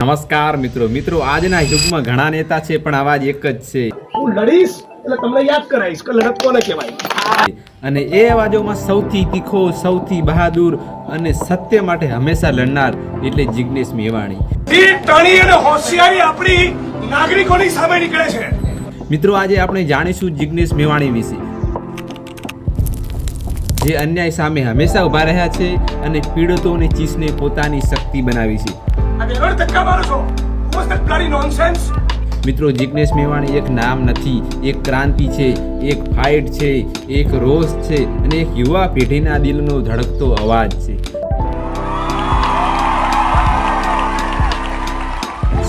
નમસ્કાર મિત્રો આજના યુગમાં ઘણા નેતા છે પણ અવાજ એક જ છે. હું લડીશ એટલે તમને યાદ કરાવીશ કે લડત કોને કહેવાય. અને એ અવાજોમાં સૌથી તીખો, સૌથી બહાદુર અને સત્ય માટે હંમેશા લડનાર એટલે જિગ્નેશ મેવાણી. ટણી અને હોશિયારી આપણી નાગરિકોની સામે નીકળે છે. મિત્રો આજે આપણે જાણીશું જિગ્નેશ મેવાણી વિશે, જે અન્યાય સામે હંમેશા ઉભા રહ્યા છે અને પીડિતોની ચીસને પોતાની શક્તિ બનાવી છે. મિત્રો જિગ્નેશ મેવાણી એક નામ નથી, એક ક્રાંતિ છે, એક ફાઇટ છે, એક રોષ છે અને એક યુવા પેઢીના દિલનો ધડકતો અવાજ છે.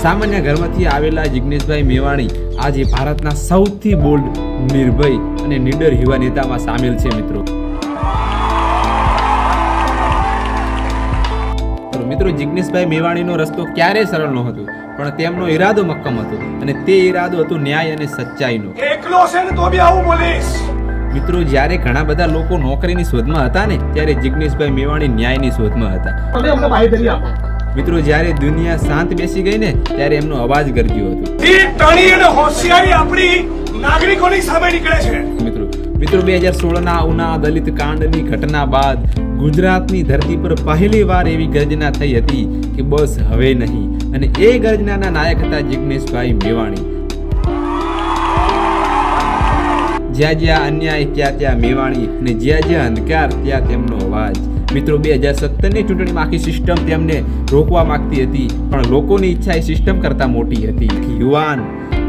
સામાન્ય ઘરમાંથી આવેલા જિગ્નેશભાઈ મેવાણી આજે ભારતના સૌથી બોલ્ડ, નિર્ભય અને નીડર યુવા નેતામાં સામેલ છે. મિત્રો જિગ્નેશભાઈ મેવાણીનો રસ્તો ક્યારેય સરળ નહોતો, પણ તેમનો ઈરાદો મક્કમ હતો અને તે ઈરાદો હતો ન્યાય અને સચ્ચાઈનો. એકલો છે ને તો બી આવું બોલીશ. મિત્રો જ્યારે ઘણા બધા લોકો નોકરીની શોધમાં હતા ને, ત્યારે જિગ્નેશભાઈ મેવાણી ન્યાયની શોધમાં હતા. મિત્રો જ્યારે દુનિયા શાંત બેસી ગઈ ને, ત્યારે એમનો અવાજ ગરજ્યો હતો. ટણી અને હોશિયારી આપણી નાગરિકોની સામે નીકળે છે. મિત્રો 2016ના ઉના દલિત કાંડની ઘટના બાદ ગુજરાતની ધરતી પર પહેલી વાર એવી ગર્જના થઈ હતી કે બસ હવે નહીં, અને એ ગર્જનાના નાયક હતા જિગ્નેશભાઈ મેવાણી. જ્યાં જ્યાં અન્યાય ત્યાં મેવાણી, અને જ્યાં જ્યાં અંધકાર ત્યાં તેમનો અવાજ. મિત્રો 2017ની ચૂંટણીમાં આખી સિસ્ટમ તેમને રોકવા માંગતી હતી, પણ લોકોની ઈચ્છા એ સિસ્ટમ કરતા મોટી હતી. યુવાન,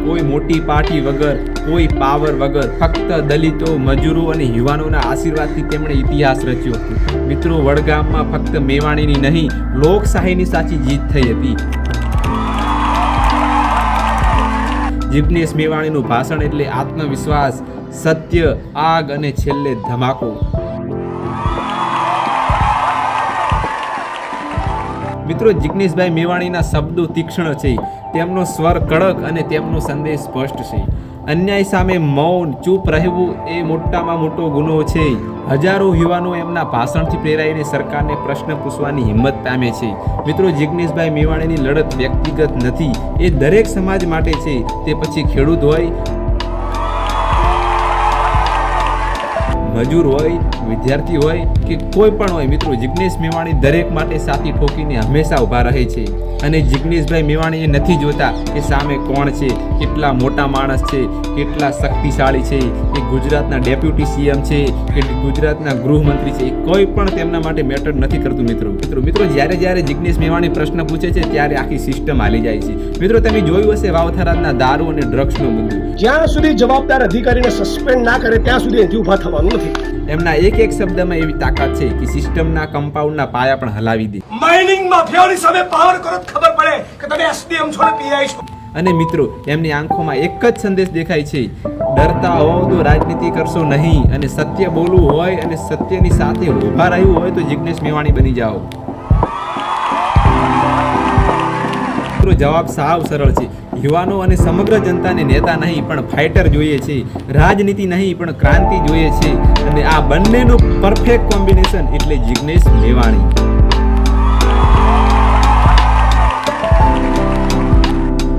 કોઈ મોટી પાર્ટી વગર, કોઈ પાવર વગર, ફક્ત દલિતો, મજૂરો અને યુવાનોના આશીર્વાદથી તેમણે ઇતિહાસ રચ્યો હતો. મિત્રો વડગામમાં ફક્ત મેવાણીની નહીં, લોકશાહીની સાચી જીત થઈ હતી. જિગ્નેશ મેવાણીનું ભાષણ એટલે આત્મવિશ્વાસ, સત્ય, આગ અને છેલ્લે ધમાકો. મિત્રો જિગ્નેશભાઈ મેવાણીના શબ્દો તીક્ષ્ણ છે, તેમનો સ્વર કડક અને તેમનો સંદેશ સ્પષ્ટ છે. અન્યાય સામે મૌન, ચૂપ રહેવું એ મોટામાં મોટો ગુનો છે. હજારો યુવાનો એમના ભાષણથી પ્રેરાઈને સરકારને પ્રશ્ન પૂછવાની હિંમત પામે છે. મિત્રો જિગ્નેશભાઈ મેવાણીની લડત વ્યક્તિગત નથી, એ દરેક સમાજ માટે છે. તે પછી ખેડૂત હોય, મજૂર હોય, વિદ્યાર્થી હોય કે કોઈ પણ હોય, મિત્રો જિગ્નેશ મેવાણી દરેક માટે સાથી ઠોકીને હંમેશા ઊભા રહે છે. અને જિગ્નેશભાઈ મેવાણી એ નથી જોતા કે સામે કોણ છે, કેટલા મોટા માણસ છે, કેટલા શક્તિશાળી છે, કે ગુજરાતના ડેપ્યુટી સીએમ છે કે ગુજરાતના ગૃહમંત્રી છે, કોઈ પણ તેમના માટે મેટર નથી કરતું. મિત્રો જ્યારે જિગ્નેશ મેવાણી પ્રશ્ન પૂછે છે ત્યારે આખી સિસ્ટમ હાલી જાય છે. મિત્રો તમે જોયું હશે વાવથરાના દારૂ અને ડ્રગ્સનો મુદ્દો, જ્યાં સુધી જવાબદાર અધિકારીને સસ્પેન્ડ ના કરે ત્યાં સુધી એથી ઊભા થવાનું નથી. એમના એક શબ્દમાં એવી તાકાત છે કે સિસ્ટમના કમ્પાઉન્ડના પાયા પણ હલાવી દે. માઇનિંગ માફિયાઓની સામે પાવર કરો તો ખબર પડે કે તમે એસડીએમ છો ને પીઆઈ છો. અને મિત્રો એમની આંખોમાં એક જ સંદેશ દેખાય છે, ડરતા હોવ તો રાજનીતિ કરશો નહીં, અને સત્ય બોલવું હોય અને સત્યની સાથે ઉભા રહ્યું હોય તો જિગ્નેશ મેવાણી બની જાઓ. મિત્રો જવાબ સાવ સરળ છે. યુવાનો અને સમગ્ર જનતાને નેતા નહીં પણ ફાઇટર જોઈએ છે, રાજનીતિ નહીં પણ ક્રાંતિ જોઈએ છે, અને આ બંનેનું પરફેક્ટ કોમ્બિનેશન એટલે જિગ્નેશ મેવાણી.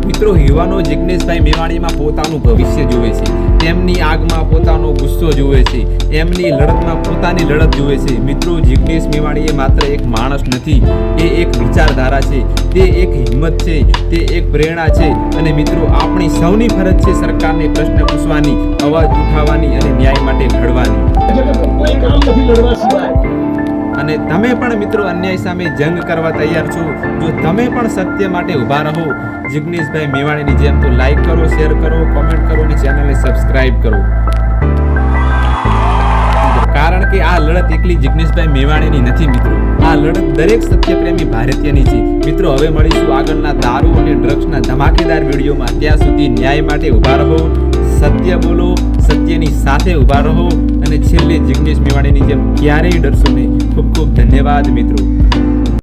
મિત્રો યુવાનો જિગ્નેશભાઈ મેવાણીમાં પોતાનું ભવિષ્ય જુએ છે, તેમની આગમાં પોતાનો ગુસ્સો જુએ છે, એમની લડતમાં પોતાની લડત જુએ છે. મિત્રો જિગ્નેશ મેવાણી એ માત્ર એક માણસ નથી, એ એક વિચારધારા છે, તે એક હિંમત છે, તે એક પ્રેરણા છે. અને મિત્રો આપણી સૌની ફરજ છે સરકારને પ્રશ્ન પૂછવાની, અવાજ ઉઠાવવાની અને ન્યાય માટે લડવાની. અને તમે પણ મિત્રો અન્યાય સામે જંગ કરવા તૈયાર છો? જો તમે પણ સત્ય માટે ઊભા રહો જિગ્નેશભાઈ મેવાણીની જેમ, તો લાઈક કરો, શેર કરો, કોમેન્ટ કરો અને ચેનલને સબસ્ક્રાઇબ કરો. કારણ કે આ લડત એકલી જિગ્નેશભાઈ મેવાણીની નથી મિત્રો, આ લડત દરેક સત્યપ્રેમી ભારતીયની છે. મિત્રો હવે મળીશું આગળના દારૂ અને ડ્રગ્સના ધમાકેદાર વિડીયોમાં. ત્યાં સુધી ન્યાય માટે ઊભા રહો, સત્ય બોલો, સત્યની સાથે ઊભા રહો, અને છેલ્લે જિગ્નેશ મેવાણીની જેમ ક્યારેય ડરશો નહીં. ખૂબ ખૂબ ધન્યવાદ મિત્રો.